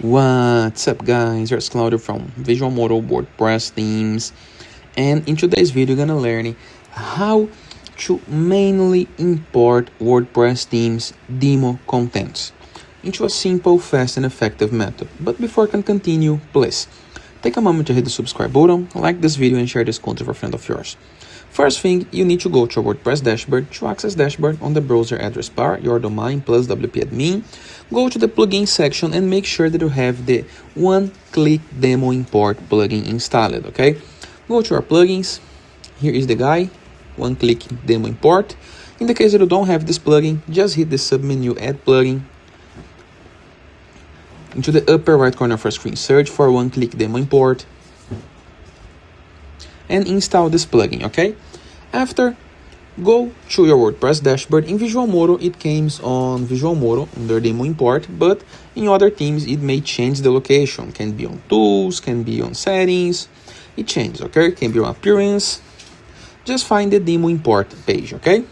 What's up guys, here's Claudio from Visualmodo WordPress themes, and in today's video you're gonna learn how to manually import WordPress themes demo contents into a simple, fast and effective method. But before I can continue, please take a moment to hit the subscribe button, like this video and share this content with a friend of yours. First thing, you need to go to your WordPress dashboard. To access dashboard on the browser address bar, your domain plus WP admin. Go to the plugin section and make sure that you have the one-click demo import plugin installed, okay? Go to our plugins. Here is the guy, one-click demo import. In the case that you don't have this plugin, just hit the submenu add plugin. Into the upper right corner of your screen, search for one-click demo import and install this plugin, okay? After, go to your WordPress dashboard. In Visualmodo, it comes on Visualmodo under demo import, but in other themes, it may change the location. Can be on tools, can be on settings. It changes, okay? Can be on appearance. Just find the demo import page, okay?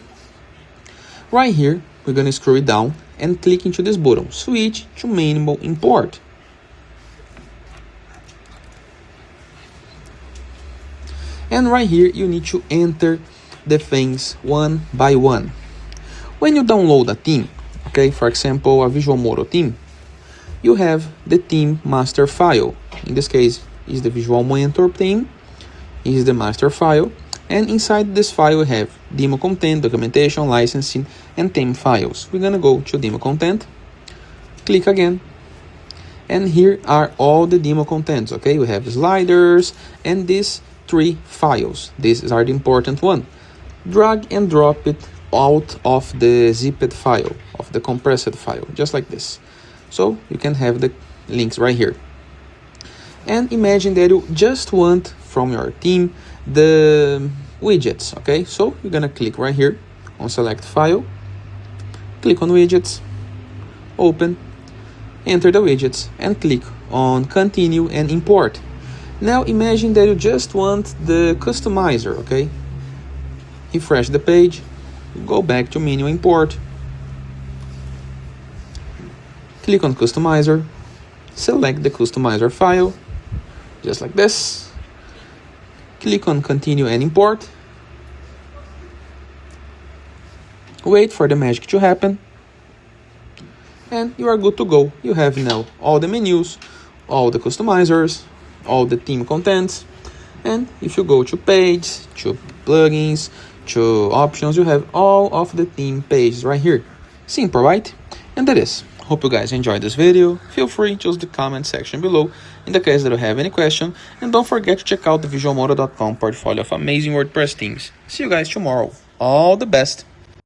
Right here, we're gonna scroll it down and click into this button, switch to manual import. And right here, you need to enter the things one by one. When you download a theme, okay, for example, a Visualmodo theme, you have the theme master file. In this case, is the Visualmodo theme, is the master file. And inside this file, we have demo content, documentation, licensing, and theme files. We're gonna go to demo content, click again. And here are all the demo contents, okay? We have sliders and these three files. These are the important one. Drag and drop it out of the zipped file, of the compressed file, just like this. So you can have the links right here. And imagine that you just want from your theme the widgets, okay? So you're gonna click right here on select file, click on widgets, open, enter the widgets and click on continue and import. Now imagine that you just want the customizer, okay? Refresh the page, go back to menu import, click on customizer, select the customizer file, just like this, click on continue and import, wait for the magic to happen, and you are good to go. You have now all the menus, all the customizers, all the theme contents, and if you go to page, to plugins, to options, you have all of the theme pages right here. Simple, right? And that is. Hope you guys enjoyed this video. Feel free to use the comment section below in the case that you have any question, and don't forget to check out the visualmodo.com portfolio of amazing WordPress themes. See you guys tomorrow. All the best.